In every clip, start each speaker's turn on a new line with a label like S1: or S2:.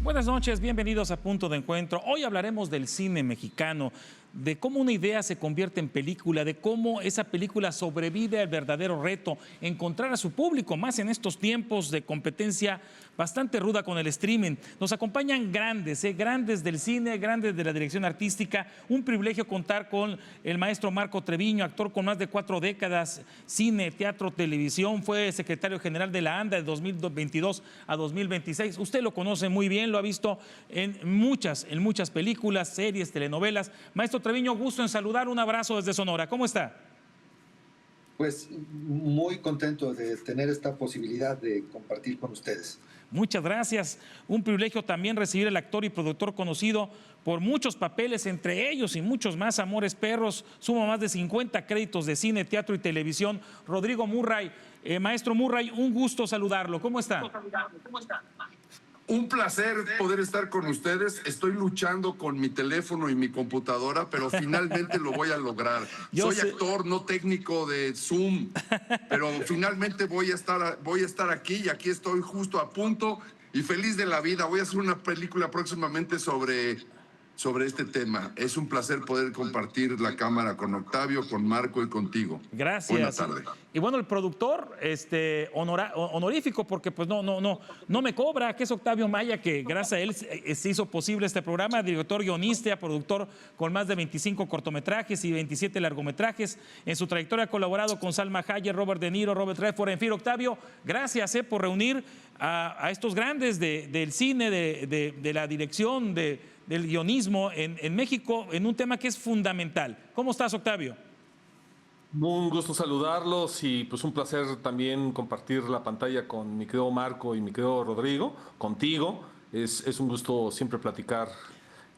S1: Buenas noches, bienvenidos a Punto de Encuentro. Hoy hablaremos del cine mexicano, de cómo una idea se convierte en película, de cómo esa película sobrevive al verdadero reto, encontrar a su público, más en estos tiempos de competencia bastante ruda con el streaming. Nos acompañan grandes, grandes del cine, grandes de la dirección artística. Un privilegio contar con el maestro Marco Treviño, actor con más de 4 décadas, cine, teatro, televisión. Fue secretario general de la ANDA de 2022 a 2026. Usted lo conoce muy bien, lo ha visto en muchas películas, series, telenovelas. Maestro Treviño, gusto en saludar, un abrazo desde Sonora. ¿Cómo está?
S2: Pues muy contento de tener esta posibilidad de compartir con ustedes.
S1: Muchas gracias. Un privilegio también recibir al actor y productor conocido por muchos papeles, entre ellos y muchos más, Amores Perros, suma más de 50 créditos de cine, teatro y televisión. Rodrigo Murray. Maestro Murray, un gusto saludarlo. ¿Cómo está?
S3: Un placer poder estar con ustedes. Estoy luchando con mi teléfono y mi computadora, pero finalmente lo voy a lograr. Soy actor, no técnico de Zoom, pero finalmente voy a estar aquí y aquí estoy justo a punto y feliz de la vida. Voy a hacer una película próximamente sobre este tema. Es un placer poder compartir la cámara con Octavio, con Marco y contigo.
S1: Gracias.
S3: Buenas tardes.
S1: Y bueno, el productor honorífico, porque pues no me cobra, que es Octavio Maya, que gracias a él se hizo posible este programa, director, guionista, productor con más de 25 cortometrajes y 27 largometrajes. En su trayectoria ha colaborado con Salma Hayek, Robert De Niro, Robert Redford, en fin. Octavio, gracias por reunir a estos grandes del cine, de la dirección, del guionismo en México, en un tema que es fundamental. ¿Cómo estás, Octavio?
S4: Un gusto saludarlos y pues un placer también compartir la pantalla con mi querido Marco y mi querido Rodrigo, contigo. Es un gusto siempre platicar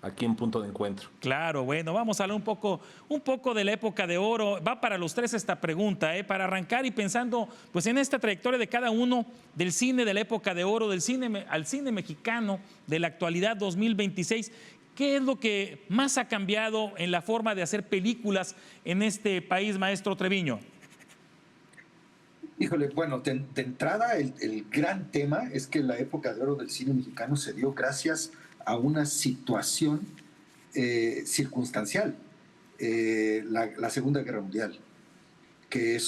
S4: aquí en Punto de Encuentro.
S1: Claro, bueno, vamos a hablar un poco de la época de oro. Va para los tres esta pregunta, para arrancar y pensando pues en esta trayectoria de cada uno del cine de la época de oro, del cine al cine mexicano de la actualidad 2026. ¿Qué es lo que más ha cambiado en la forma de hacer películas en este país, maestro Treviño?
S2: Híjole, bueno, de entrada el gran tema es que la época de oro del cine mexicano se dio gracias a una situación circunstancial, la Segunda Guerra Mundial, que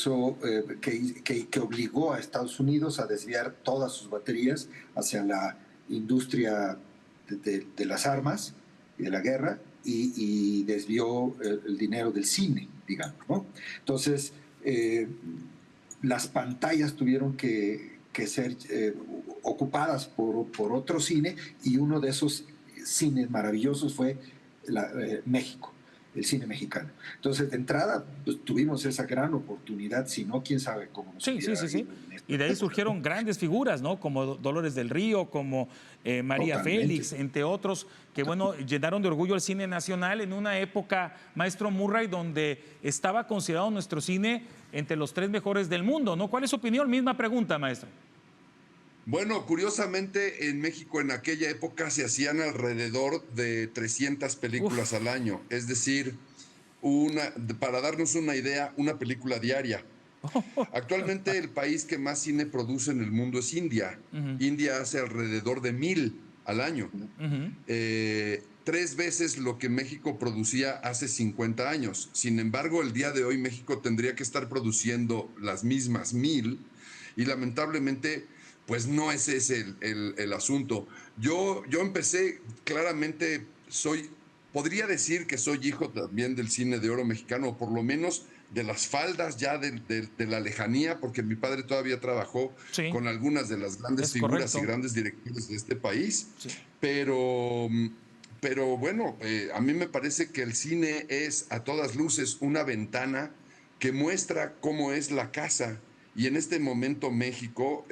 S2: obligó a Estados Unidos a desviar todas sus baterías hacia la industria de las armas y de la guerra y desvió el dinero del cine, digamos, ¿no? Entonces, las pantallas tuvieron que ser ocupadas por otro cine, y uno de esos cines maravillosos fue México, el cine mexicano. Entonces, de entrada, pues, tuvimos esa gran oportunidad, si no, quién sabe cómo nos
S1: Sí. Y de ahí surgieron grandes figuras, ¿no? Como Dolores del Río, como María
S2: Totalmente.
S1: Félix, entre otros, que bueno, llenaron de orgullo el cine nacional en una época, maestro Murray, donde estaba considerado nuestro cine entre los 3 mejores del mundo, ¿no? ¿Cuál es su opinión? Misma pregunta, maestro.
S3: Bueno, curiosamente en México en aquella época se hacían alrededor de 300 películas al año, es decir, para darnos una idea, una película diaria. Actualmente el país que más cine produce en el mundo es India. India hace alrededor de 1000 al año. 3 veces lo que México producía hace 50 años. Sin embargo, el día de hoy México tendría que estar produciendo las mismas 1000 y lamentablemente pues no es ese el asunto. Yo empecé claramente, podría decir que soy hijo también del cine de oro mexicano, o por lo menos de las faldas ya de la lejanía, porque mi padre todavía trabajó con algunas de las grandes figuras y grandes directores de este país. Sí. Pero bueno, a mí me parece que el cine es a todas luces una ventana que muestra cómo es la casa. Y en este momento México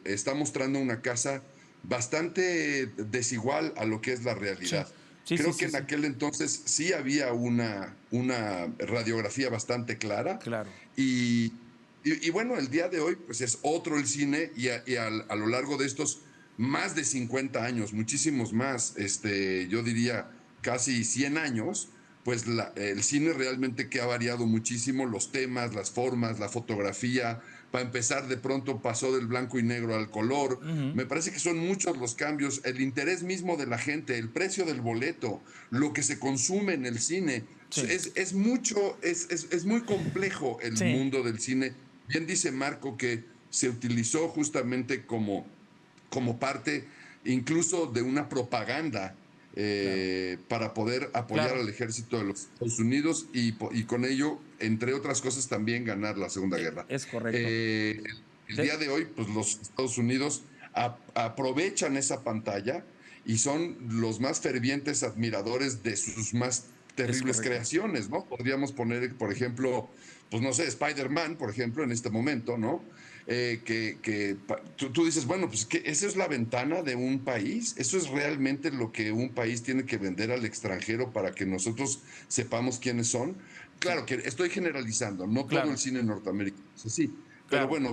S3: está mostrando una casa bastante desigual a lo que es la realidad. Creo que en aquel entonces sí había una radiografía bastante clara.
S1: Claro.
S3: Y bueno, el día de hoy pues es otro el cine y a lo largo de estos más de 50 años, muchísimos más, yo diría casi 100 años, pues el cine realmente que ha variado muchísimo, los temas, las formas, la fotografía, Para empezar, de pronto pasó del blanco y negro al color. Me parece que son muchos los cambios, el interés mismo de la gente, el precio del boleto, lo que se consume en el cine.
S1: Sí.
S3: Es mucho, es muy complejo el
S1: Sí.
S3: mundo del cine. Bien dice Marco que se utilizó justamente como parte incluso de una propaganda para poder apoyar
S1: Claro.
S3: al ejército de los Estados Unidos y con ello, entre otras cosas, también ganar la Segunda Guerra.
S1: Es correcto.
S3: El día de hoy, pues los Estados Unidos aprovechan esa pantalla y son los más fervientes admiradores de sus más terribles
S1: correcto.
S3: creaciones, ¿no? Podríamos poner, por ejemplo, pues no sé, Spider-Man, por ejemplo, en este momento, ¿no? Tú dices, bueno, pues que esa es la ventana de un país, eso es realmente lo que un país tiene que vender al extranjero para que nosotros sepamos quiénes son. Claro que estoy generalizando, no
S1: Claro.
S3: todo el cine norteamericano es así,
S1: Claro.
S3: pero bueno,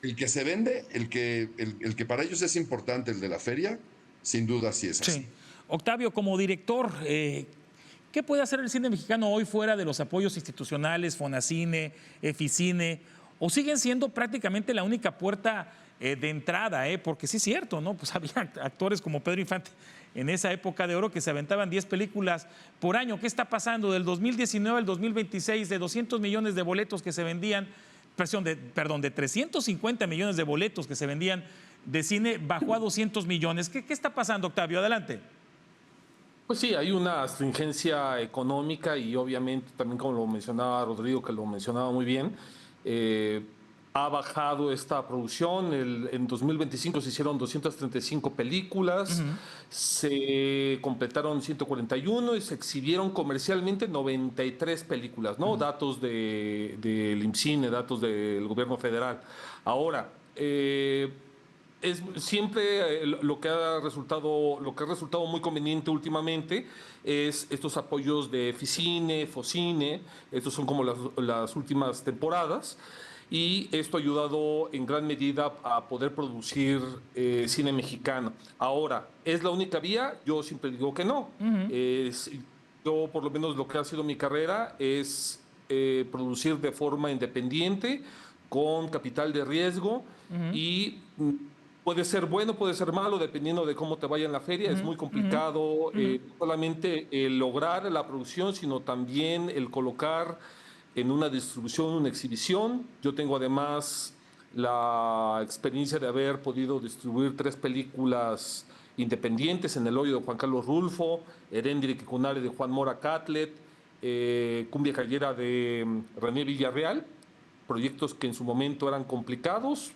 S3: el que se vende, el que para ellos es importante, el de la feria, sin duda sí es así.
S1: Sí. Octavio, como director, ¿qué puede hacer el cine mexicano hoy fuera de los apoyos institucionales, Fonacine, Eficine? ¿O siguen siendo prácticamente la única puerta de entrada? Porque sí es cierto, ¿no? Pues había actores como Pedro Infante en esa época de oro que se aventaban 10 películas por año. ¿Qué está pasando? Del 2019 al 2026, de 200 millones de boletos que se vendían, de 350 millones de boletos que se vendían de cine, bajó a 200 millones. ¿Qué está pasando, Octavio? Adelante.
S4: Pues sí, hay una astringencia económica y obviamente también como lo mencionaba Rodrigo, que lo mencionaba muy bien, ha bajado esta producción. En 2025 se hicieron 235 películas, se completaron 141 y se exhibieron comercialmente 93 películas, ¿no? Datos del IMCINE, datos del gobierno federal. Ahora, es siempre lo que ha resultado muy conveniente últimamente es estos apoyos de Ficine, Focine, estos son como las últimas temporadas, y esto ha ayudado en gran medida a poder producir cine mexicano. Ahora, ¿es la única vía? Yo siempre digo que no. Yo, por lo menos, lo que ha sido mi carrera es producir de forma independiente, con capital de riesgo, y puede ser bueno, puede ser malo, dependiendo de cómo te vaya en la feria. Es muy complicado no solamente el lograr la producción, sino también el colocar en una distribución, una exhibición. Yo tengo además la experiencia de haber podido distribuir 3 películas independientes: En el hoyo de Juan Carlos Rulfo, Heréndira y Cunare de Juan Mora Catlet, Cumbia Callera de René Villarreal, proyectos que en su momento eran complicados.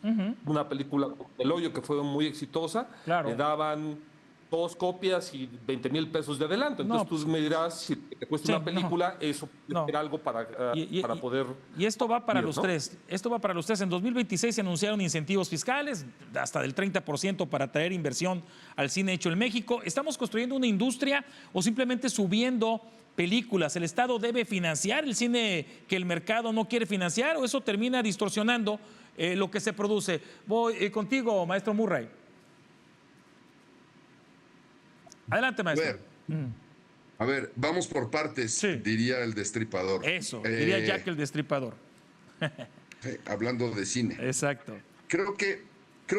S4: Una película como El Hoyo, que fue muy exitosa,
S1: Claro.
S4: le daban 2 copias y 20,000 pesos de adelanto. Entonces
S1: No,
S4: tú me dirás, si te cuesta
S1: sí,
S4: una película, eso puede
S1: no.
S4: ser algo para poder...
S1: Y esto va para
S4: ir,
S1: los
S4: ¿no?
S1: tres. Esto va para los tres. En 2026 se anunciaron incentivos fiscales hasta del 30% para traer inversión al cine hecho en México. ¿Estamos construyendo una industria o simplemente subiendo películas? ¿El Estado debe financiar el cine que el mercado no quiere financiar o eso termina distorsionando lo que se produce? Voy contigo, maestro Murray. Adelante, maestro.
S3: A ver, vamos por partes,
S1: Sí.
S3: diría el Destripador.
S1: Eso, diría Jack el Destripador.
S3: Hablando de cine.
S1: Exacto.
S3: Creo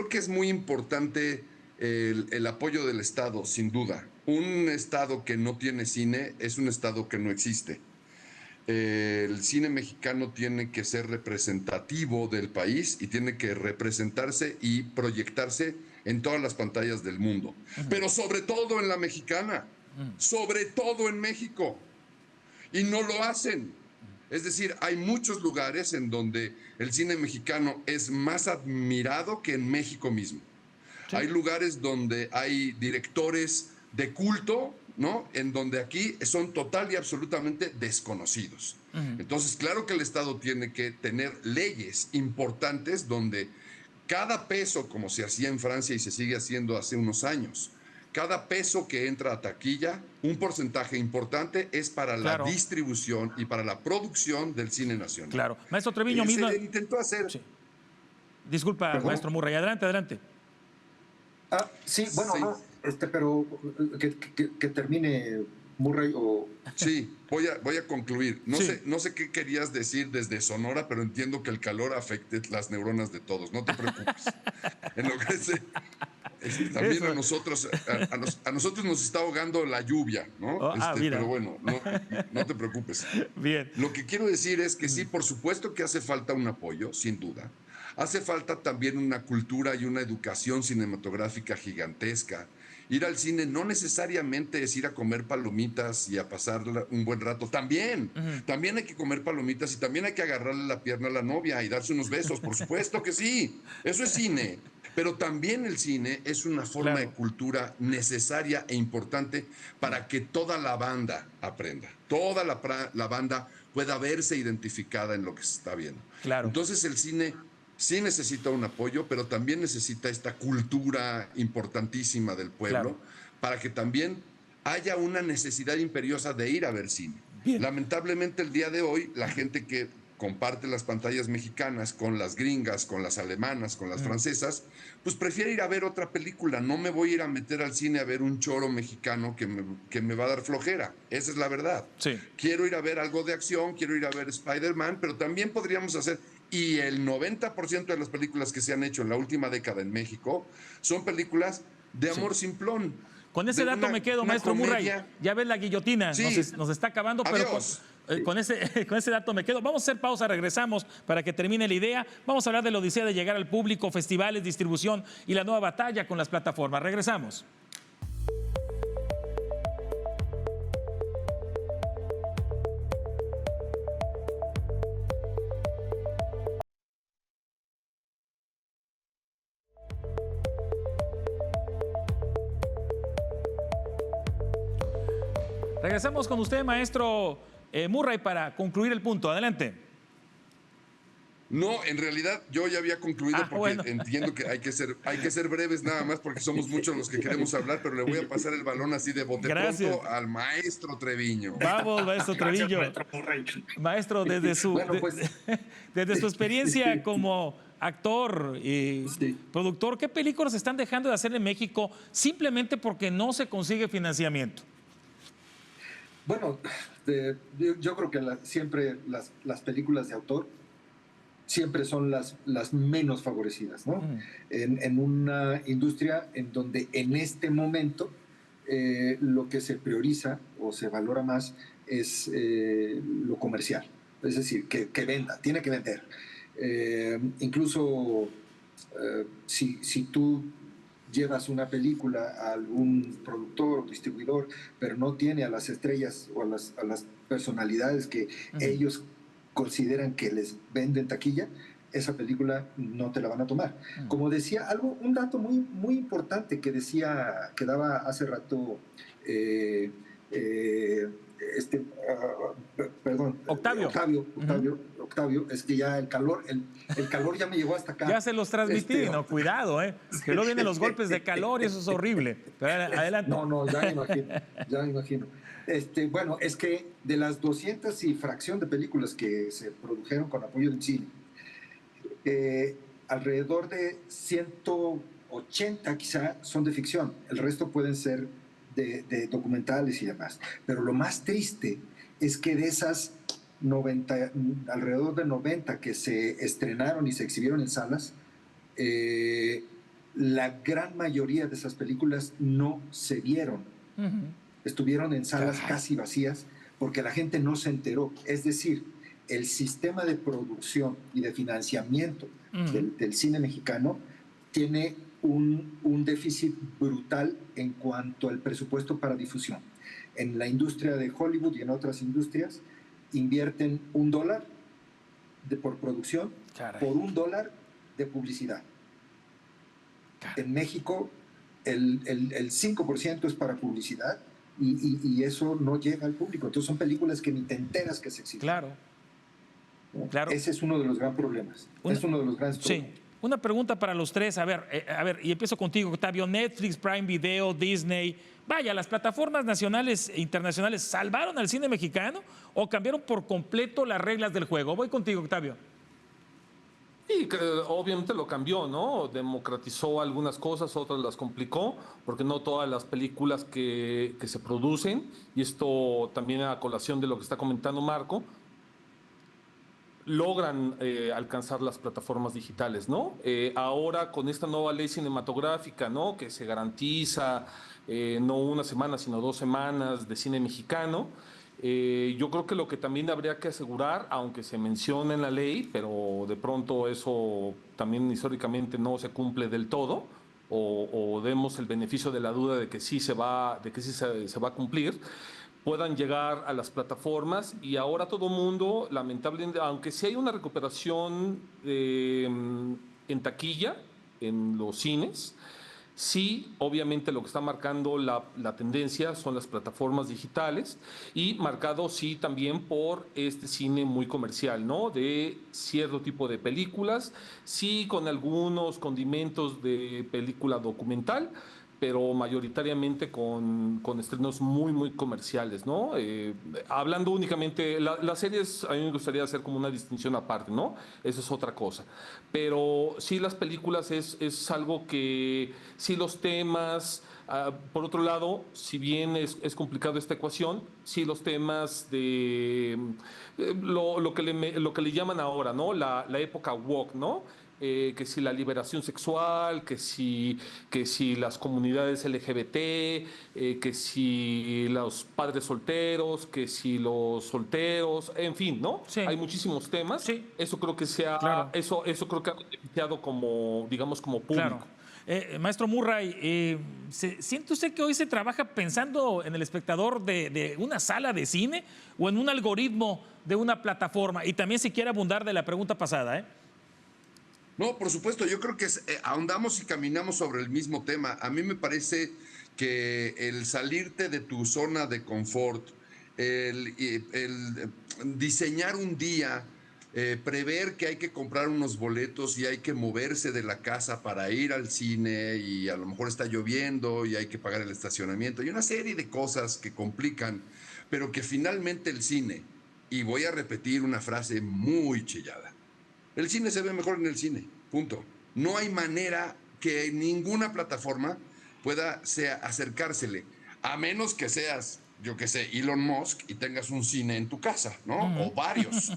S3: que es muy importante el apoyo del Estado, sin duda. Un Estado que no tiene cine es un Estado que no existe. El cine mexicano tiene que ser representativo del país y tiene que representarse y proyectarse en todas las pantallas del mundo, pero sobre todo en la mexicana, sobre todo en México, y no lo hacen. Es decir, hay muchos lugares en donde el cine mexicano es más admirado que en México mismo. Sí. Hay lugares donde hay directores de culto, ¿no? En donde aquí son total y absolutamente desconocidos. Entonces, claro que el Estado tiene que tener leyes importantes donde cada peso, como se hacía en Francia y se sigue haciendo hace unos años, cada peso que entra a taquilla, un porcentaje importante es para la distribución y para la producción del cine nacional.
S1: Claro. Maestro Treviño mismo...
S3: Se intentó hacer...
S1: Sí. Disculpa, ¿perdón? Maestro Murray, adelante, adelante.
S2: Sí, bueno, sí. No, pero que termine Murray o...
S3: Sí, voy a concluir.
S1: Sí.
S3: No sé qué querías decir desde Sonora, pero entiendo que el calor afecte las neuronas de todos. No te preocupes. En lo que también
S1: Eso.
S3: a nosotros nos está ahogando la lluvia, ¿no?
S1: Mira.
S3: Pero bueno, no te preocupes.
S1: Bien.
S3: Lo que quiero decir es que sí, por supuesto que hace falta un apoyo, sin duda. Hace falta también una cultura y una educación cinematográfica gigantesca. Ir al cine no necesariamente es ir a comer palomitas y a pasar un buen rato. También hay que comer palomitas y también hay que agarrarle la pierna a la novia y darse unos besos. Por supuesto que sí. Eso es cine. Pero también el cine es una forma
S1: Claro.
S3: de cultura necesaria e importante para que toda la banda aprenda. Toda la banda pueda verse identificada en lo que se está viendo.
S1: Claro.
S3: Entonces el cine sí necesita un apoyo, pero también necesita esta cultura importantísima del pueblo,
S1: Claro.
S3: para que también haya una necesidad imperiosa de ir a ver cine.
S1: Bien.
S3: Lamentablemente el día de hoy, la gente que comparte las pantallas mexicanas con las gringas, con las alemanas, con las francesas, pues prefiere ir a ver otra película. No me voy a ir a meter al cine a ver un choro mexicano que me va a dar flojera. Esa es la verdad.
S1: Sí.
S3: Quiero ir a ver algo de acción, quiero ir a ver Spider-Man, pero también podríamos hacer... Y el 90% de las películas que se han hecho en la última década en México son películas de amor simplón.
S1: Con ese dato me quedo, maestro Murray. Ya ves la guillotina,
S3: Sí.
S1: nos está acabando, pero con ese dato me quedo. Vamos a hacer pausa, regresamos para que termine la idea. Vamos a hablar de la odisea de llegar al público, festivales, distribución y la nueva batalla con las plataformas. Regresamos. Regresamos con usted, maestro Murray, para concluir el punto. Adelante.
S3: No, en realidad yo ya había concluido porque
S1: bueno.
S3: entiendo que hay que ser breves nada más porque somos muchos los que queremos hablar, pero le voy a pasar el balón así de bote pronto al maestro Treviño.
S1: Vamos, maestro Treviño. Maestro, desde su,
S2: Bueno, pues,
S1: desde su experiencia como actor y productor, ¿qué películas están dejando de hacer en México simplemente porque no se consigue financiamiento?
S2: Bueno, yo creo que siempre las películas de autor siempre son las menos favorecidas, ¿no? En una industria en donde en este momento lo que se prioriza o se valora más es lo comercial. Es decir, que venda, tiene que vender. Incluso si tú llevas una película a algún productor o distribuidor, pero no tiene a las estrellas o a las personalidades que ellos consideran que les venden taquilla, esa película no te la van a tomar. Como decía, un dato muy, muy importante que daba hace rato Octavio, es que ya el calor ya me llegó hasta acá.
S1: Ya se los transmití, no, cuidado, que luego vienen los golpes de calor y eso es horrible. Pero adelante.
S2: No, ya me imagino. Bueno, es que de las 200 y fracción de películas que se produjeron con apoyo del cine, alrededor de 180 quizá son de ficción, el resto pueden ser de documentales y demás. Pero lo más triste es que de esas 90, alrededor de 90 que se estrenaron y se exhibieron en salas, la gran mayoría de esas películas no se vieron. Estuvieron en salas casi vacías porque la gente no se enteró. Es decir, el sistema de producción y de financiamiento del cine mexicano tiene un déficit brutal en cuanto al presupuesto para difusión. En la industria de Hollywood y en otras industrias invierten $1 por producción por $1 de publicidad. En México el 5% es para publicidad y eso no llega al público. Entonces son películas que ni te enteras que se exhiben.
S1: Claro.
S2: Ese es uno de los grandes problemas. Es uno de los grandes problemas.
S1: Una pregunta para los tres. A ver, y empiezo contigo, Octavio. Netflix, Prime Video, Disney. Vaya, ¿las plataformas nacionales e internacionales salvaron al cine mexicano o cambiaron por completo las reglas del juego? Voy contigo, Octavio.
S4: Y que, obviamente lo cambió, ¿no? Democratizó algunas cosas, otras las complicó, porque no todas las películas que se producen, y esto también a colación de lo que está comentando Marco, logran alcanzar las plataformas digitales, ¿no? Ahora con esta nueva ley cinematográfica, ¿no? Que se garantiza no una semana, sino 2 semanas de cine mexicano. Yo creo que lo que también habría que asegurar, aunque se menciona en la ley, pero de pronto eso también históricamente no se cumple del todo, o demos el beneficio de la duda de que sí se va a cumplir, puedan llegar a las plataformas y ahora todo mundo, lamentablemente, aunque sí hay una recuperación en taquilla, en los cines, sí, obviamente lo que está marcando la tendencia son las plataformas digitales y marcado sí también por este cine muy comercial, ¿no? De cierto tipo de películas, sí con algunos condimentos de película documental, pero mayoritariamente con estrenos muy, muy comerciales, ¿no? Hablando únicamente, las series a mí me gustaría hacer como una distinción aparte, ¿no? Eso es otra cosa. Pero sí las películas es algo que, sí los temas, por otro lado, si bien es complicado esta ecuación, sí los temas de lo que le llaman ahora, ¿no? La época woke, ¿no? Que si la liberación sexual, que si las comunidades LGBT, que si los padres solteros, que si los solteros, en fin, ¿no?
S1: Sí,
S4: Hay muchísimos temas.
S1: sí,
S4: Eso creo que
S1: claro.
S4: eso creo que ha beneficiado como, digamos, como
S1: Claro.
S4: público.
S1: Maestro Murray, ¿siente usted que hoy se trabaja pensando en el espectador de una sala de cine o en un algoritmo de una plataforma? Y también si quiere abundar de la pregunta pasada, ¿eh?
S3: No, por supuesto, yo creo que ahondamos y caminamos sobre el mismo tema. A mí me parece que el salirte de tu zona de confort, el diseñar un día, prever que hay que comprar unos boletos y hay que moverse de la casa para ir al cine y a lo mejor está lloviendo y hay que pagar el estacionamiento y una serie de cosas que complican, pero que finalmente el cine, y voy a repetir una frase muy chillada, el cine se ve mejor en el cine, punto. No hay manera que ninguna plataforma pueda acercársele, a menos que seas, yo qué sé, Elon Musk y tengas un cine en tu casa, ¿no? O varios.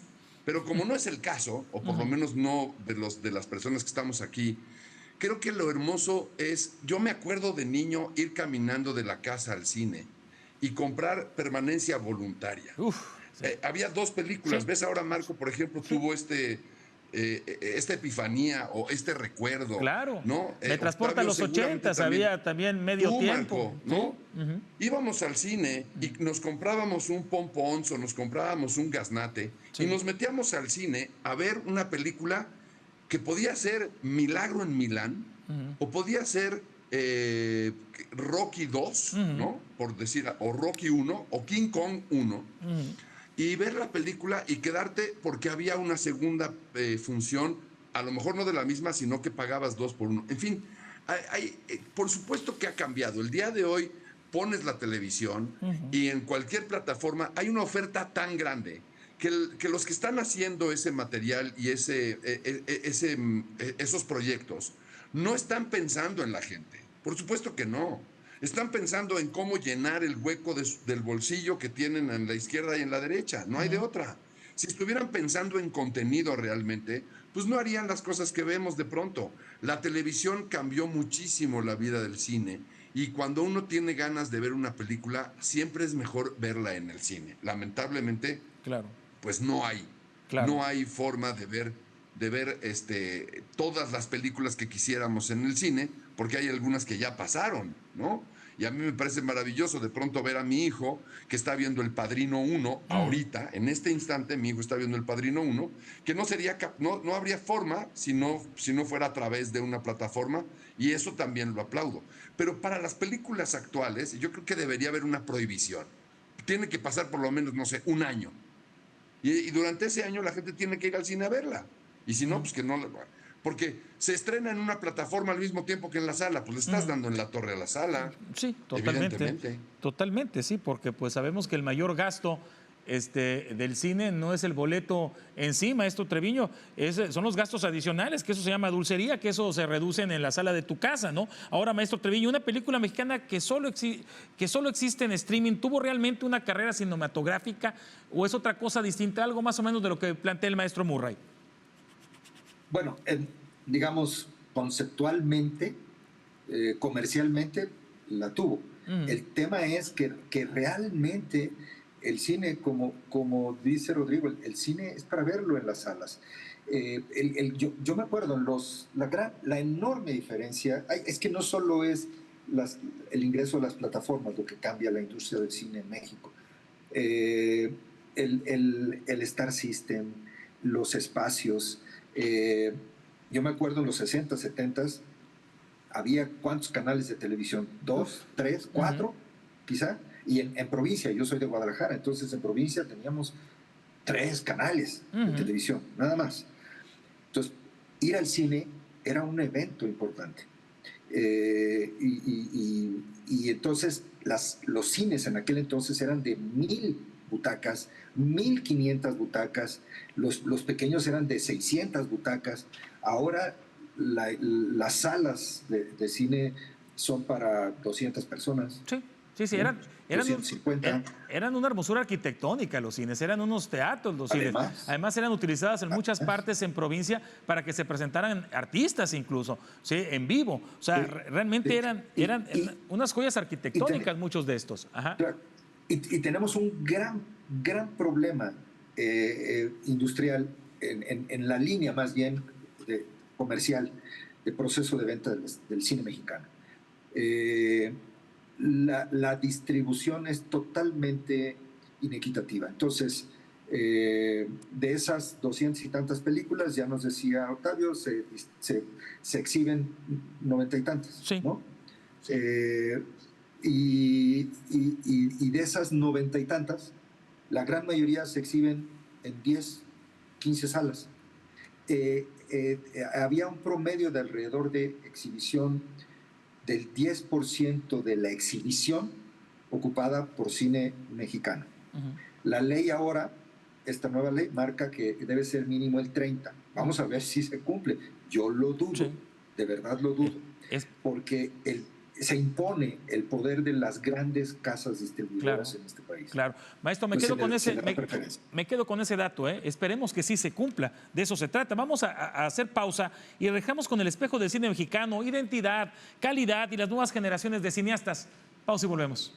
S3: Pero como no es el caso, o por lo menos no de las personas que estamos aquí, creo que lo hermoso es, yo me acuerdo de niño ir caminando de la casa al cine y comprar permanencia voluntaria.
S1: Uf, sí.
S3: Había dos películas.
S1: Sí,
S3: ¿Ves ahora Marco, por ejemplo,
S1: sí.
S3: tuvo esta epifanía o este recuerdo,
S1: Claro.
S3: ¿no?
S1: Me transporta a
S3: Octavio
S1: los
S3: seguramente
S1: 80,
S3: también.
S1: había también medio
S3: Tú,
S1: tiempo.
S3: Marco,
S1: Sí.
S3: ¿no? Íbamos al cine y nos comprábamos un pompons o nos comprábamos un gaznate y
S1: Sí.
S3: nos metíamos al cine a ver una película que podía ser Milagro en Milán o podía ser Rocky 2, ¿no? Por decir, o Rocky 1 o King Kong 1 y ver la película y quedarte porque había una segunda función, a lo mejor no de la misma, sino que pagabas 2 por 1. En fin, por supuesto que ha cambiado. El día de hoy pones la televisión y en cualquier plataforma hay una oferta tan grande que los que están haciendo ese material y esos proyectos no están pensando en la gente. Por supuesto que no. Están pensando en cómo llenar el hueco del bolsillo que tienen en la izquierda y en la derecha. No hay de otra. Si estuvieran pensando en contenido realmente, pues no harían las cosas que vemos de pronto. La televisión cambió muchísimo la vida del cine y cuando uno tiene ganas de ver una película, siempre es mejor verla en el cine. Lamentablemente,
S1: Claro,
S3: pues no hay.
S1: claro.
S3: No hay forma de ver todas las películas que quisiéramos en el cine, porque hay algunas que ya pasaron, ¿no? Y a mí me parece maravilloso de pronto ver a mi hijo que está viendo El Padrino 1 ahorita, en este instante mi hijo está viendo El Padrino 1, que no habría forma si no fuera a través de una plataforma, y eso también lo aplaudo. Pero para las películas actuales, yo creo que debería haber una prohibición. Tiene que pasar por lo menos, no sé, un año. Y durante ese año la gente tiene que ir al cine a verla. Y si no, pues que no. Porque se estrena en una plataforma al mismo tiempo que en la sala, pues le estás dando en la torre a la sala.
S1: Sí, totalmente.
S3: Evidentemente.
S1: Totalmente, sí, porque pues sabemos que el mayor gasto del cine no es el boleto en sí, maestro Treviño, son los gastos adicionales, que eso se llama dulcería, que eso se reducen en la sala de tu casa, ¿no? Ahora, maestro Treviño, una película mexicana que solo existe en streaming, ¿tuvo realmente una carrera cinematográfica o es otra cosa distinta, algo más o menos de lo que plantea el maestro Murray?
S2: Bueno, digamos, conceptualmente, comercialmente, la tuvo. El tema es que realmente el cine, como dice Rodrigo, el cine es para verlo en las salas. Yo me acuerdo, la enorme diferencia, es que no solo es el ingreso a las plataformas lo que cambia la industria del cine en México. El Star System, los espacios. Yo me acuerdo en los 60, 70 había ¿cuántos canales de televisión? ¿2, 3, 4 quizá? Y en provincia, yo soy de Guadalajara, entonces en provincia teníamos 3 canales de televisión, nada más. Entonces, ir al cine era un evento importante. Y entonces los cines en aquel entonces eran de 1,000 butacas, 1,500 butacas, los pequeños eran de 600 butacas. Ahora las salas de cine son para 200 personas.
S1: Sí, eran
S2: 250.
S1: Eran una hermosura arquitectónica los cines, eran unos teatros los cines. Además eran utilizadas en muchas partes en provincia para que se presentaran artistas incluso, ¿sí? En vivo. O sea, realmente eran unas joyas arquitectónicas muchos de estos. Ajá.
S2: Y tenemos un gran problema industrial en la línea más bien comercial de proceso de venta del cine mexicano. La distribución es totalmente inequitativa. Entonces, de esas 200 y tantas películas, ya nos decía Octavio, se exhiben 90 y tantas,
S1: sí.
S2: ¿no? Y de esas 90 y tantas, la gran mayoría se exhiben en 10, 15 salas. Había un promedio de alrededor de exhibición del 10% de la exhibición ocupada por cine mexicano. La ley ahora, esta nueva ley, marca que debe ser mínimo el 30%. Vamos a ver si se cumple. Yo lo dudo, de verdad lo dudo, porque se impone el poder de las grandes casas distribuidoras en este país.
S1: Claro. Maestro, me quedo con ese dato. Esperemos que sí se cumpla. De eso se trata. Vamos a hacer pausa y dejamos con el espejo del cine mexicano, identidad, calidad y las nuevas generaciones de cineastas. Pausa y volvemos.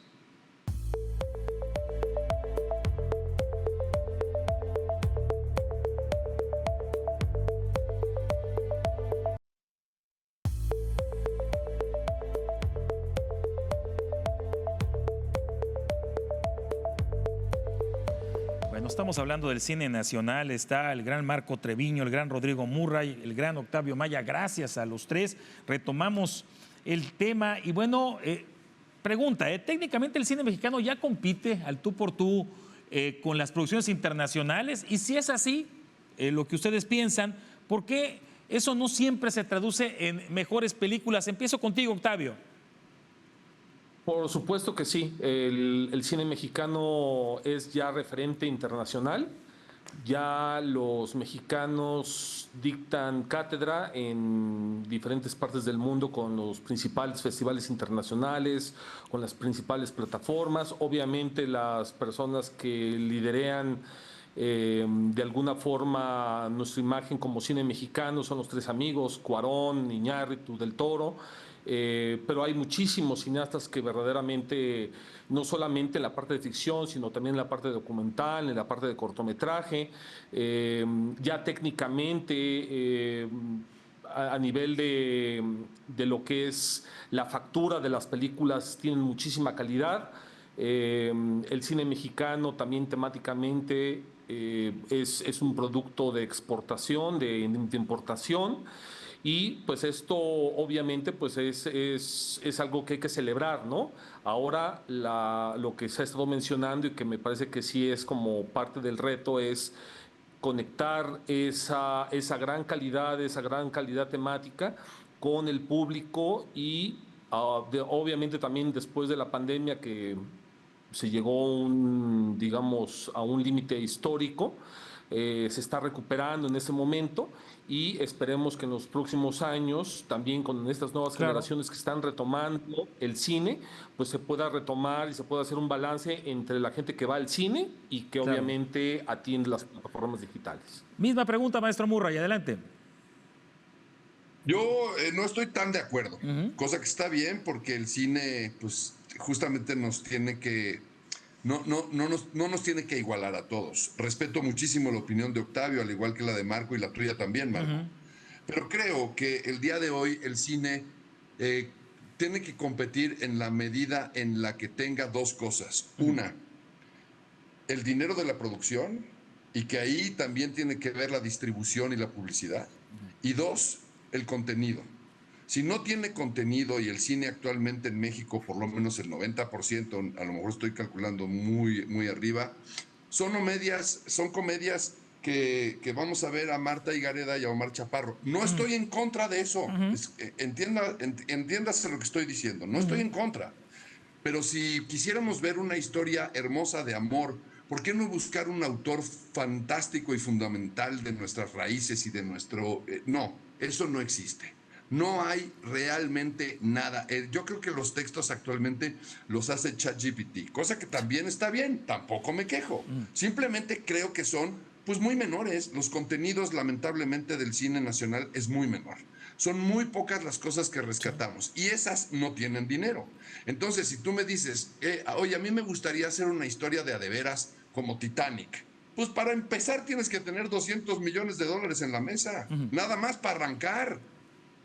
S1: Bueno, estamos hablando del cine nacional, está el gran Marco Treviño, el gran Rodrigo Murray, el gran Octavio Maya, gracias a los tres, retomamos el tema y bueno, pregunta, técnicamente el cine mexicano ya compite al tú por tú con las producciones internacionales y si es así, lo que ustedes piensan, ¿por qué eso no siempre se traduce en mejores películas? Empiezo contigo, Octavio.
S4: Por supuesto que sí, el cine mexicano es ya referente internacional, ya los mexicanos dictan cátedra en diferentes partes del mundo con los principales festivales internacionales, con las principales plataformas, obviamente las personas que liderean de alguna forma nuestra imagen como cine mexicano son los tres amigos, Cuarón, Iñárritu, Del Toro. Pero hay muchísimos cineastas que verdaderamente, no solamente en la parte de ficción, sino también en la parte documental, en la parte de cortometraje, ya técnicamente a nivel de lo que es la factura de las películas, tienen muchísima calidad. El cine mexicano también temáticamente es un producto de exportación, de importación. Y pues esto obviamente pues es algo que hay que celebrar, ¿no? Ahora lo que se ha estado mencionando y que me parece que sí es como parte del reto es conectar esa gran calidad temática con el público y obviamente también después de la pandemia que se llegó digamos, a un límite histórico. Se está recuperando en ese momento y esperemos que en los próximos años, también con estas nuevas
S1: Claro.
S4: generaciones que están retomando el cine, pues se pueda retomar y se pueda hacer un balance entre la gente que va al cine y que
S1: Claro.
S4: obviamente atiende las plataformas digitales.
S1: Misma pregunta, maestro Murray, adelante.
S3: Yo no estoy tan de acuerdo, cosa que está bien porque el cine, pues justamente nos tiene que, no nos tiene que igualar a todos. Respeto muchísimo la opinión de Octavio, al igual que la de Marco y la tuya también, Marco. Pero creo que el día de hoy el cine tiene que competir en la medida en la que tenga dos cosas. Una, el dinero de la producción, y que ahí también tiene que ver la distribución y la publicidad. Y dos, el contenido. Si no tiene contenido, y el cine actualmente en México, por lo menos el 90%, a lo mejor estoy calculando muy, muy arriba, son comedias que vamos a ver a Marta Higareda y a Omar Chaparro. No estoy en contra de eso. Entiéndase lo que estoy diciendo. No estoy en contra. Pero si quisiéramos ver una historia hermosa de amor, ¿por qué no buscar un autor fantástico y fundamental de nuestras raíces y de nuestro... no, eso no existe. No hay realmente nada. Yo creo que los textos actualmente los hace ChatGPT, cosa que también está bien, tampoco me quejo. Simplemente creo que son pues muy menores. Los contenidos, lamentablemente, del cine nacional es muy menor. Son muy pocas las cosas que rescatamos y esas no tienen dinero. Entonces, si tú me dices, oye, a mí me gustaría hacer una historia de a de veras como Titanic, pues para empezar tienes que tener $200 millones en la mesa, nada más para arrancar,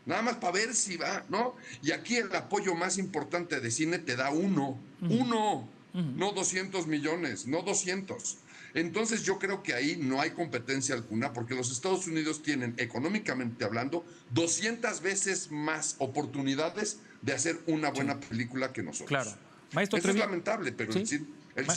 S3: nada más para ver si va, ¿no? Y aquí el apoyo más importante de cine te da uno, no 200 millones, no 200. Entonces yo creo que ahí no hay competencia alguna porque los Estados Unidos tienen, económicamente hablando, 200 veces más oportunidades de hacer una buena película que nosotros.
S1: Claro. Maestro
S3: Eso
S1: Trevi...
S3: es lamentable, pero
S1: ¿Sí?
S3: el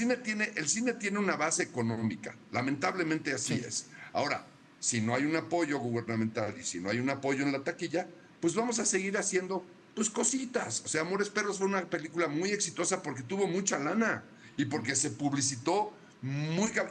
S3: cine tiene una base económica. Lamentablemente así es. Ahora, si no hay un apoyo gubernamental y si no hay un apoyo en la taquilla, pues vamos a seguir haciendo pues cositas. O sea, Amores Perros fue una película muy exitosa porque tuvo mucha lana y porque se publicitó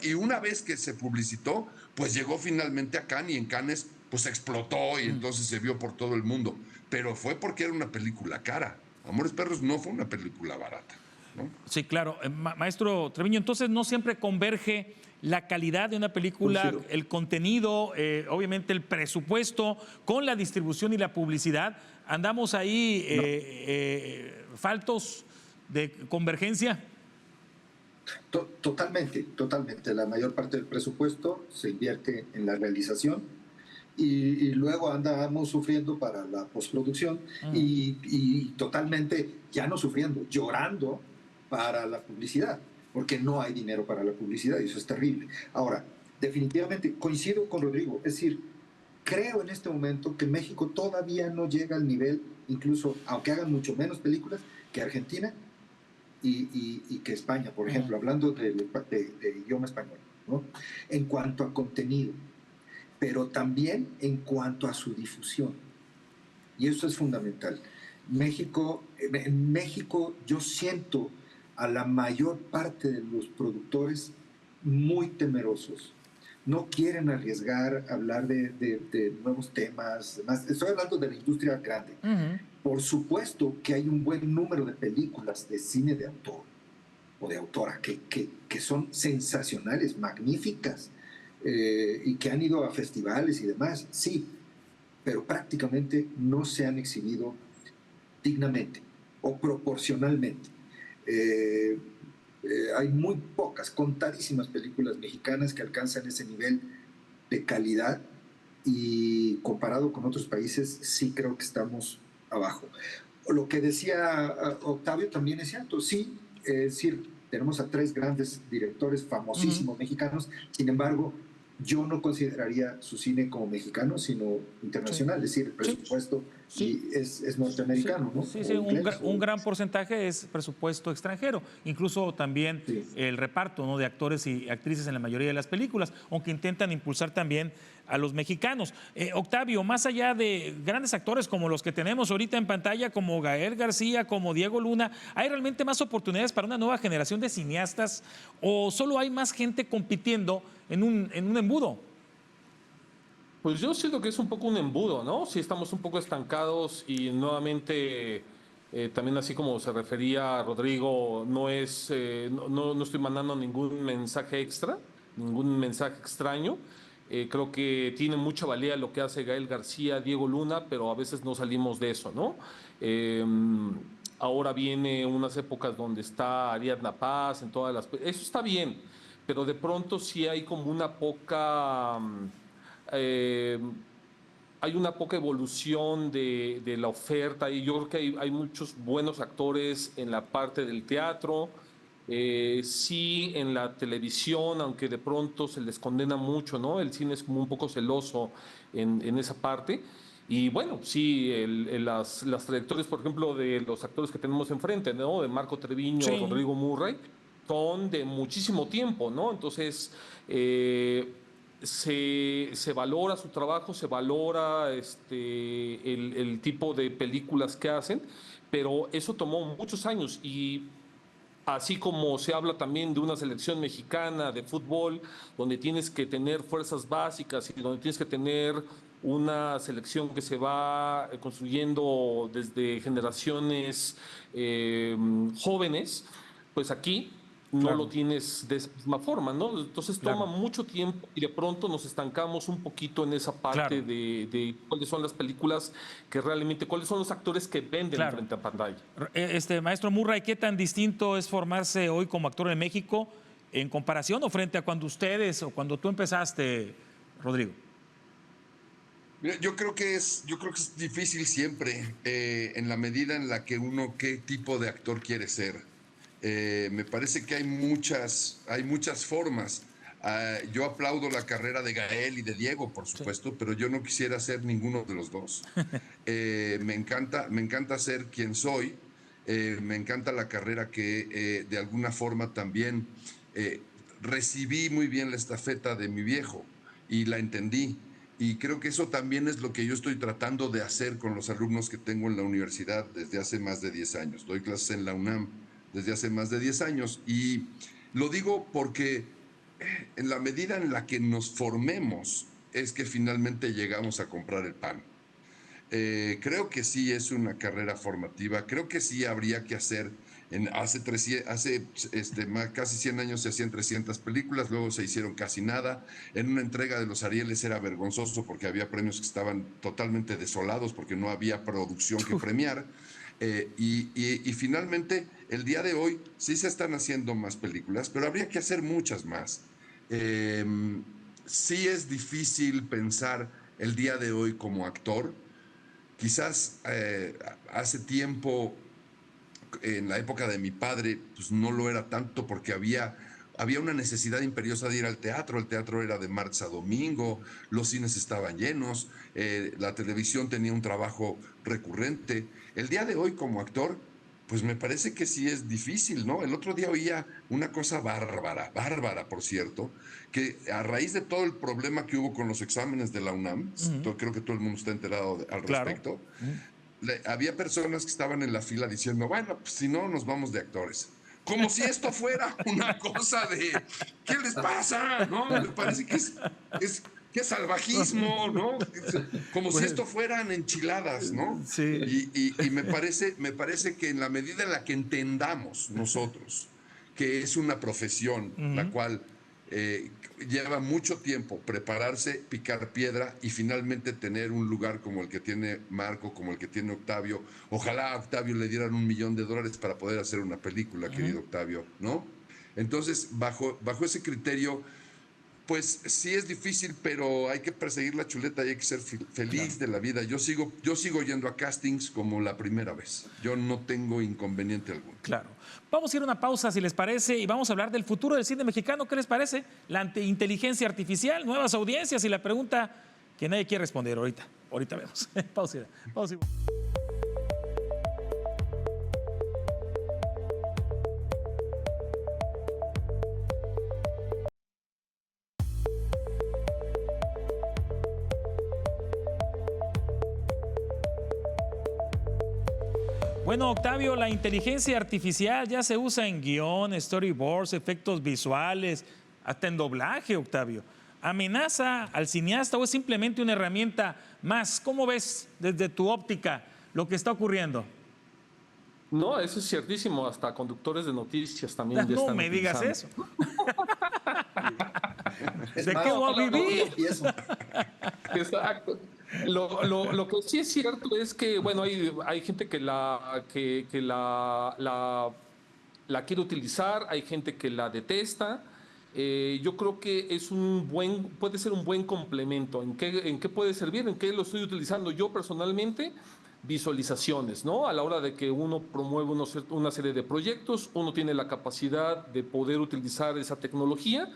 S3: y una vez que se publicitó, pues llegó finalmente a Cannes y en Cannes pues explotó y entonces se vio por todo el mundo. Pero fue porque era una película cara. Amores Perros no fue una película barata, ¿no?
S1: Sí, claro. Maestro Treviño, entonces no siempre converge la calidad de una película, el contenido, obviamente el presupuesto, con la distribución y la publicidad. ¿Andamos ahí faltos de convergencia?
S2: Totalmente, totalmente. La mayor parte del presupuesto se invierte en la realización y luego andamos sufriendo para la postproducción y totalmente, ya no sufriendo, llorando para la publicidad, porque no hay dinero para la publicidad y eso es terrible. Ahora, definitivamente coincido con Rodrigo, es decir, creo en este momento que México todavía no llega al nivel, incluso aunque hagan mucho menos películas que Argentina y que España, por ejemplo, hablando de idioma español, ¿no? En cuanto a contenido, pero también en cuanto a su difusión. Y eso es fundamental. En México yo siento a la mayor parte de los productores muy temerosos. No quieren arriesgar, hablar de nuevos temas. Estoy hablando de la industria grande. Por supuesto que hay un buen número de películas de cine de autor o de autora que son sensacionales, magníficas, y que han ido a festivales y demás, sí, pero prácticamente no se han exhibido dignamente o proporcionalmente. Hay muy pocas, contadísimas películas mexicanas que alcanzan ese nivel de calidad y comparado con otros países sí creo que estamos abajo. Lo que decía Octavio también es cierto, sí, es decir, tenemos a 3 grandes directores famosísimos mexicanos, sin embargo, yo no consideraría su cine como mexicano, sino internacional, es decir, el presupuesto
S1: Sí.
S2: y es norteamericano, ¿no?
S1: Sí, sí,
S2: O inglés,
S1: un gran porcentaje es presupuesto extranjero, incluso también
S2: Sí.
S1: el reparto, ¿no?, de actores y actrices en la mayoría de las películas, aunque intentan impulsar también a los mexicanos. Octavio, más allá de grandes actores como los que tenemos ahorita en pantalla, como Gael García, como Diego Luna, ¿hay realmente más oportunidades para una nueva generación de cineastas o solo hay más gente compitiendo en un embudo?
S4: Pues yo siento que es un poco un embudo, ¿no? Si estamos un poco estancados y nuevamente, también así como se refería Rodrigo, no estoy mandando ningún mensaje extra, ningún mensaje extraño. Creo que tiene mucha valía lo que hace Gael García, Diego Luna, pero a veces no salimos de eso, ¿no? Eh, Ahora viene unas épocas donde está Ariadna Paz, en todas las... Eso está bien, pero de pronto sí hay como una poca... eh, hay una poca evolución de la oferta y yo creo que hay muchos buenos actores en la parte del teatro, sí en la televisión, aunque de pronto se les condena mucho, ¿no? El cine es como un poco celoso en esa parte. Y bueno, sí, las trayectorias, por ejemplo, de los actores que tenemos enfrente, ¿no? De Marco Treviño,
S1: Sí,
S4: Rodrigo Murray, son de muchísimo tiempo, ¿no? Entonces, se valora su trabajo, se valora el tipo de películas que hacen, pero eso tomó muchos años y así como se habla también de una selección mexicana de fútbol, donde tienes que tener fuerzas básicas y donde tienes que tener una selección que se va construyendo desde generaciones eh, jóvenes, pues aquí no lo
S1: claro,
S4: tienes de esa misma forma, ¿no? Entonces toma
S1: claro,
S4: mucho tiempo y de pronto nos estancamos un poquito en esa
S1: claro,
S4: parte de cuáles son las películas que realmente, cuáles son los actores que venden
S1: claro.
S4: frente a pantalla.
S1: Maestro Murray, ¿qué tan distinto es formarse hoy como actor en México en comparación o frente a cuando ustedes o cuando tú empezaste, Rodrigo?
S3: Mira, yo creo que es difícil siempre, en la medida en la que uno qué tipo de actor quiere ser. Me parece que hay muchas formas. Yo aplaudo la carrera de Gael y de Diego, por
S1: Sí.
S3: supuesto, pero yo no quisiera ser ninguno de los dos. Me encanta ser quien soy. Me encanta la carrera que de alguna forma también eh, recibí muy bien la estafeta de mi viejo y la entendí. Y creo que eso también es lo que yo estoy tratando de hacer con los alumnos que tengo en la universidad desde hace más de 10 años. Doy clases en la UNAM desde hace más de 10 años y lo digo porque en la medida en la que nos formemos es que finalmente llegamos a comprar el pan. Creo que sí es una carrera formativa, creo que sí habría que hacer, casi 100 años se hacían 300 películas, luego se hicieron casi nada, en una entrega de los Arieles era vergonzoso porque había premios que estaban totalmente desolados porque no había producción que premiar, y finalmente el día de hoy sí se están haciendo más películas, pero habría que hacer muchas más. Eh, sí es difícil pensar el día de hoy como actor. Quizás hace tiempo, en la época de mi padre, pues no lo era tanto porque había una necesidad imperiosa de ir al teatro. El teatro era de martes a domingo, los cines estaban llenos, la televisión tenía un trabajo recurrente. El día de hoy como actor, pues me parece que sí es difícil, ¿no? El otro día oía una cosa bárbara, bárbara, por cierto, que a raíz de todo el problema que hubo con los exámenes de la UNAM,
S1: Ujú,
S3: creo que todo el mundo está enterado al
S1: claro.
S3: respecto,
S1: Ujú.
S3: había personas que estaban en la fila diciendo, bueno, pues si no, nos vamos de actores. Como si esto fuera una cosa de, ¿qué les pasa? ¿No? Me parece que que es salvajismo, ¿no? Como si
S1: Pues,
S3: esto fueran enchiladas, ¿no?
S1: sí.
S3: Y me parece que en la medida en la que entendamos nosotros que es una profesión la
S1: Ujú.
S3: cual lleva mucho tiempo prepararse, picar piedra y finalmente tener un lugar como el que tiene Marco, como el que tiene Octavio. Ojalá a Octavio le dieran $1 millón para poder hacer una película, querido Octavio, ¿no? Entonces, bajo ese criterio, pues sí es difícil, pero hay que perseguir la chuleta y hay que ser
S1: Claro.
S3: feliz de la vida. Yo sigo yendo a castings como la primera vez. Yo no tengo inconveniente alguno.
S1: Claro. Vamos a ir a una pausa, si les parece, y vamos a hablar del futuro del cine mexicano. ¿Qué les parece? La inteligencia artificial, nuevas audiencias y la pregunta que nadie quiere responder ahorita. ahorita vemos. Pausa. Pausa. Bueno, Octavio, la inteligencia artificial ya se usa en guión, storyboards, efectos visuales, hasta en doblaje, Octavio. ¿Amenaza al cineasta o es simplemente una herramienta más? ¿Cómo ves desde tu óptica lo que está ocurriendo?
S4: No, eso es ciertísimo. Hasta conductores de noticias también ya
S1: No
S4: están
S1: me digas
S4: utilizando.
S2: Es
S1: ¿De
S2: más,
S1: qué voy a vivir?
S2: empiezo.
S4: Exacto. Lo que sí es cierto es que, bueno, hay gente que la quiere utilizar, hay gente que la detesta. Yo creo que puede ser un buen complemento. ¿En qué puede servir? ¿En qué lo estoy utilizando yo personalmente? Visualizaciones, ¿no? A la hora de que uno promueve una serie de proyectos, uno tiene la capacidad de poder utilizar esa tecnología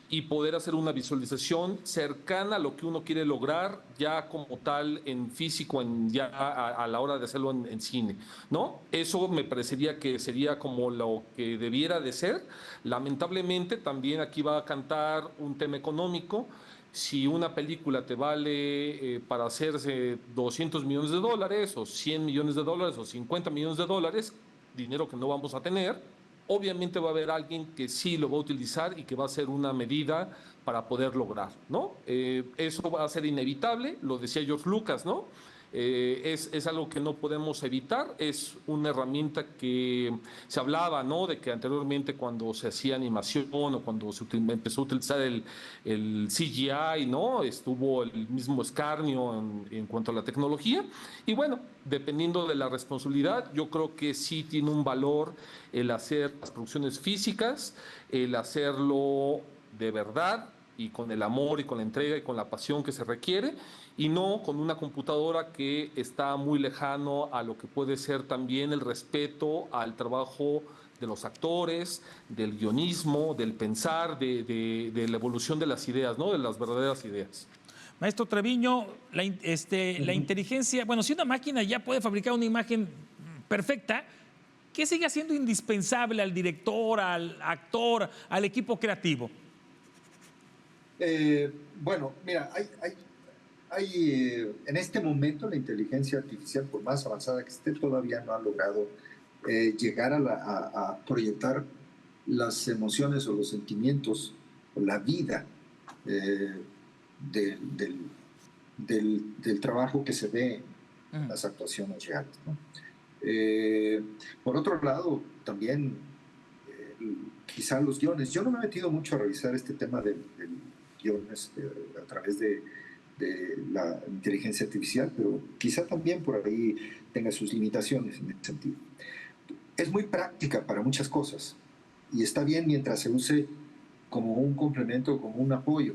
S4: y poder hacer una visualización cercana a lo que uno quiere lograr ya como tal en físico, ya a la hora de hacerlo en cine, ¿no? Eso me parecería que sería como lo que debiera de ser. Lamentablemente también aquí va a cantar un tema económico. Si una película te vale para hacerse 200 millones de dólares o 100 millones de dólares o 50 millones de dólares, dinero que no vamos a tener, obviamente va a haber alguien que sí lo va a utilizar y que va a hacer una medida para poder lograr, ¿no? Eso va a ser inevitable, lo decía George Lucas, ¿no? Es algo que no podemos evitar, es una herramienta que se hablaba, ¿no? De que anteriormente cuando se hacía animación o cuando empezó a utilizar el CGI, ¿no? Estuvo el mismo escarnio en cuanto a la tecnología. Y bueno, dependiendo de la responsabilidad, yo creo que sí tiene un valor el hacer las producciones físicas, el hacerlo de verdad y con el amor y con la entrega y con la pasión que se requiere, y no con una computadora que está muy lejano a lo que puede ser también el respeto al trabajo de los actores, del guionismo, del pensar, de la evolución de las ideas, ¿no? De las verdaderas ideas.
S1: Maestro Treviño, la inteligencia, bueno, si una máquina ya puede fabricar una imagen perfecta, ¿qué sigue siendo indispensable al director, al actor, al equipo creativo?
S2: Bueno, mira, en este momento la inteligencia artificial, por más avanzada que esté, todavía no ha logrado llegar a proyectar las emociones o los sentimientos o la vida eh, del trabajo que se ve en las actuaciones reales, ¿no? Por otro lado, también quizá los guiones. Yo no me he metido mucho a revisar este tema del guiones a través de la inteligencia artificial, pero quizá también por ahí tenga sus limitaciones en ese sentido. Es muy práctica para muchas cosas y está bien mientras se use como un complemento, como un apoyo.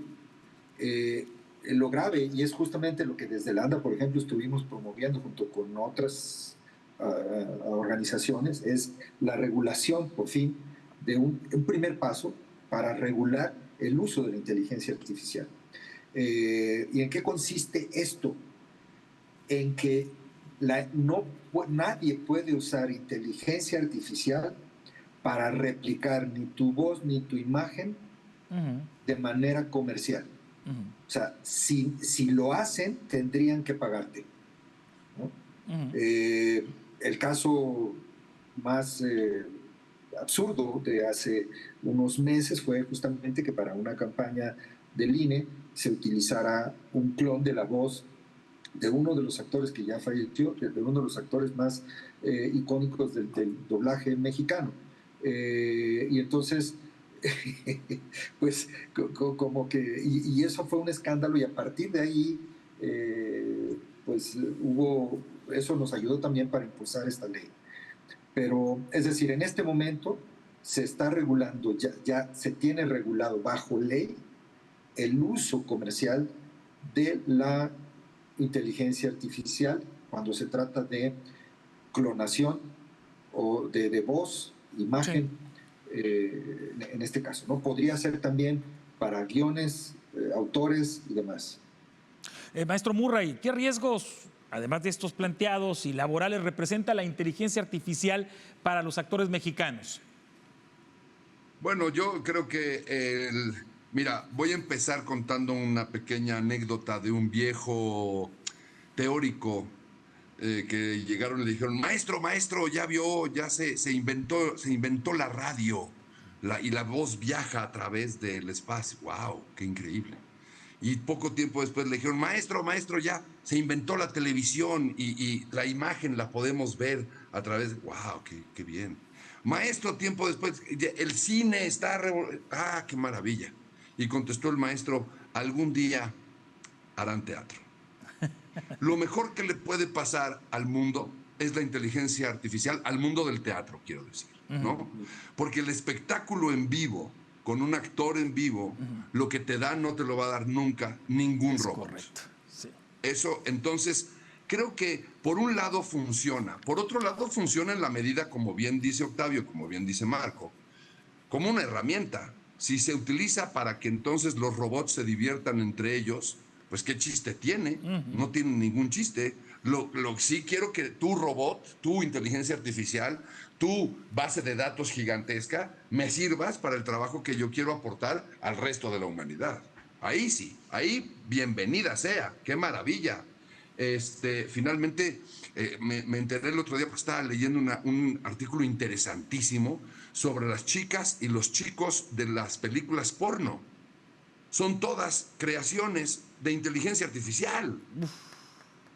S2: Lo grave, y es justamente lo que desde la ANDA, por ejemplo, estuvimos promoviendo junto con otras organizaciones, es la regulación, por fin, de un primer paso para regular el uso de la inteligencia artificial. ¿Y en qué consiste esto? En que nadie puede usar inteligencia artificial para replicar ni tu voz ni tu imagen de manera comercial. O sea, si lo hacen, tendrían que pagarte, ¿no? El caso más absurdo de hace unos meses fue justamente que para una campaña del INE se utilizara un clon de la voz de uno de los actores que ya falleció, de uno de los actores más icónicos del doblaje mexicano. Y entonces, pues como que, y eso fue un escándalo, y a partir de ahí, pues eso nos ayudó también para impulsar esta ley. Pero, es decir, en este momento se está regulando, ya se tiene regulado bajo ley el uso comercial de la inteligencia artificial cuando se trata de clonación o de voz, imagen, sí. En este caso, ¿no? Podría ser también para guiones, autores y demás.
S1: Maestro Murray, ¿qué riesgos, además de estos planteados y laborales, representa la inteligencia artificial para los actores mexicanos?
S3: Bueno, yo creo que mira, voy a empezar contando una pequeña anécdota de un viejo teórico que llegaron y le dijeron, maestro, ya vio, ya se inventó la radio y la voz viaja a través del espacio. ¡Wow! ¡Qué increíble! Y poco tiempo después le dijeron, maestro, ya se inventó la televisión y la imagen la podemos ver a través de... ¡Wow! ¡Qué bien! Maestro, tiempo después, el cine está... ¡Ah, qué maravilla! Y contestó el maestro, algún día harán teatro. Lo mejor que le puede pasar al mundo es la inteligencia artificial, al mundo del teatro, quiero decir, ¿no? Porque el espectáculo en vivo, con un actor en vivo, lo que te da no te lo va a dar nunca ningún robot.
S1: Correcto. Sí.
S3: Eso, entonces, creo que por un lado funciona. Por otro lado funciona en la medida, como bien dice Octavio, como bien dice Marco, como una herramienta. Si se utiliza para que entonces los robots se diviertan entre ellos, pues qué chiste tiene, no tiene ningún chiste. Lo sí quiero que tu robot, tu inteligencia artificial, tu base de datos gigantesca, me sirvas para el trabajo que yo quiero aportar al resto de la humanidad. Ahí sí, ahí bienvenida sea, qué maravilla. Finalmente me enteré el otro día porque estaba leyendo un artículo interesantísimo sobre las chicas y los chicos de las películas porno. Son todas creaciones de inteligencia artificial.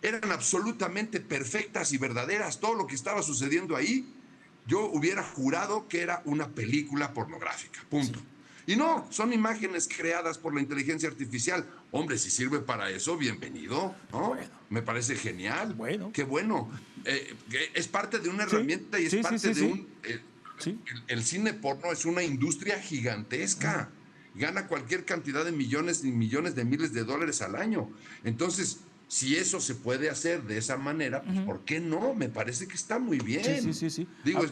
S3: Eran absolutamente perfectas y verdaderas. Todo lo que estaba sucediendo ahí, yo hubiera jurado que era una película pornográfica. Punto. Sí. Y no, son imágenes creadas por la inteligencia artificial. Hombre, si sirve para eso, bienvenido, ¿no? Bueno. Me parece genial.
S1: Bueno.
S3: Qué bueno. Es parte de una herramienta y es parte de un... El cine porno es una industria gigantesca. Gana cualquier cantidad de millones y millones de miles de dólares al año. Entonces, si eso se puede hacer de esa manera, pues ¿por qué no? Me parece que está muy bien.
S1: Sí.
S3: Digo,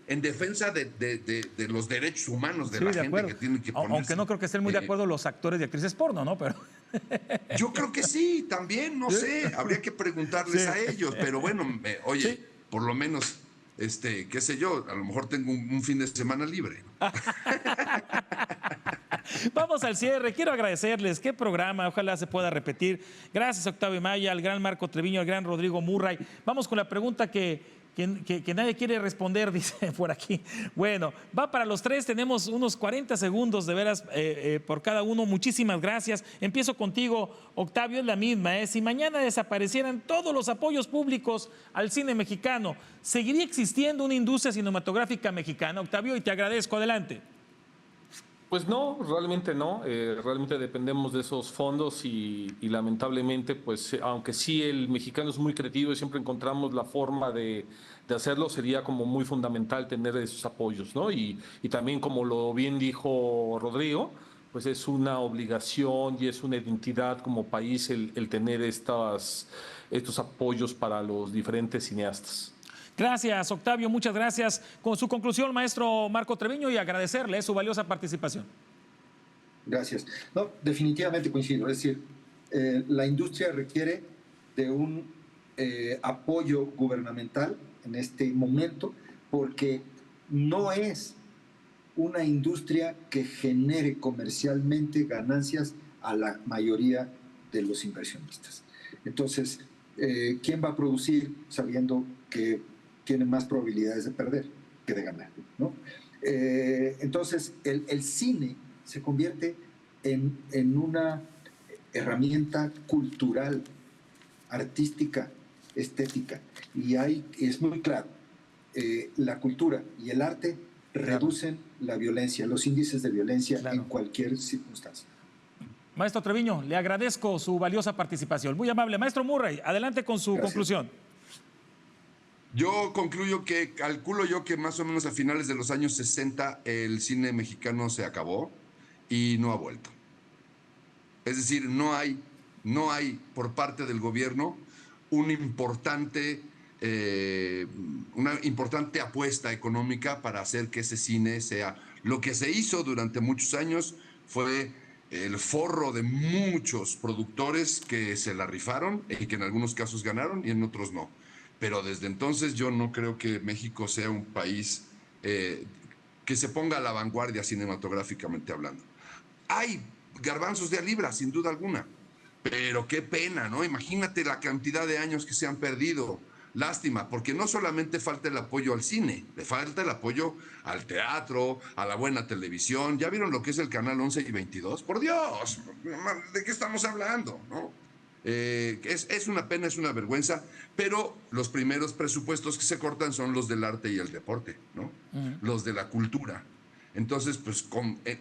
S3: en defensa de los derechos humanos de la gente
S1: acuerdo.
S3: Que tienen que ponerse.
S1: Aunque no creo que estén muy de acuerdo los actores y actrices porno, ¿no? Pero...
S3: Yo creo que sí, también, no sé. Habría que preguntarles a ellos. Pero bueno, oye, por lo menos... qué sé yo, a lo mejor tengo un fin de semana libre.
S1: Vamos al cierre. Quiero agradecerles. Qué programa. Ojalá se pueda repetir. Gracias, Octavio Maya, al gran Marco Treviño, al gran Rodrigo Murray. Vamos con la pregunta que nadie quiere responder, dice por aquí. Bueno, va para los tres. Tenemos unos 40 segundos de veras por cada uno. Muchísimas gracias. Empiezo contigo, Octavio. Es la misma. Si mañana desaparecieran todos los apoyos públicos al cine mexicano, ¿seguiría existiendo una industria cinematográfica mexicana, Octavio? Y te agradezco. Adelante.
S4: Pues no, realmente no. Realmente dependemos de esos fondos y lamentablemente, pues aunque sí el mexicano es muy creativo y siempre encontramos la forma de hacerlo, sería como muy fundamental tener esos apoyos, ¿no? Y también, como lo bien dijo Rodrigo, pues es una obligación y es una identidad como país el tener estos apoyos para los diferentes cineastas.
S1: Gracias, Octavio, muchas gracias. Con su conclusión, maestro Marco Treviño, y agradecerle su valiosa participación.
S2: Gracias. No, definitivamente coincido. Es decir, la industria requiere de un apoyo gubernamental en este momento, porque no es una industria que genere comercialmente ganancias a la mayoría de los inversionistas. Entonces, ¿quién va a producir sabiendo que tiene más probabilidades de perder que de ganar, ¿no? Entonces, el cine se convierte en una herramienta cultural, artística, estética. Y es muy claro, la cultura y el arte reducen la violencia, los índices de violencia en cualquier circunstancia.
S1: Maestro Treviño, le agradezco su valiosa participación. Muy amable. Maestro Murray, adelante con su conclusión.
S3: Yo concluyo calculo yo que más o menos a finales de los años 60 el cine mexicano se acabó y no ha vuelto. Es decir, no hay por parte del gobierno una importante apuesta económica para hacer que ese cine sea. Lo que se hizo durante muchos años fue el forro de muchos productores que se la rifaron y que en algunos casos ganaron y en otros no. Pero desde entonces yo no creo que México sea un país que se ponga a la vanguardia cinematográficamente hablando. Hay garbanzos de a libra, sin duda alguna, pero qué pena, ¿no? Imagínate la cantidad de años que se han perdido. Lástima, porque no solamente falta el apoyo al cine, le falta el apoyo al teatro, a la buena televisión. ¿Ya vieron lo que es el canal 11 y 22? Por Dios, ¿de qué estamos hablando? ¿No? Es una pena, es una vergüenza, pero los primeros presupuestos que se cortan son los del arte y el deporte, ¿no? Los de la cultura. Entonces, pues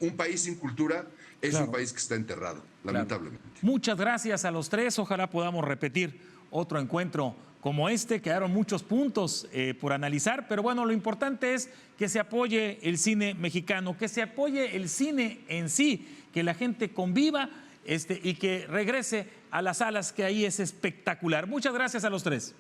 S3: un país sin cultura es un país que está enterrado, lamentablemente.
S1: Muchas gracias a los tres. Ojalá podamos repetir otro encuentro como este. Quedaron muchos puntos por analizar, pero bueno, lo importante es que se apoye el cine mexicano, que se apoye el cine en sí, que la gente conviva y que regrese a las salas, que ahí es espectacular. Muchas gracias a los tres.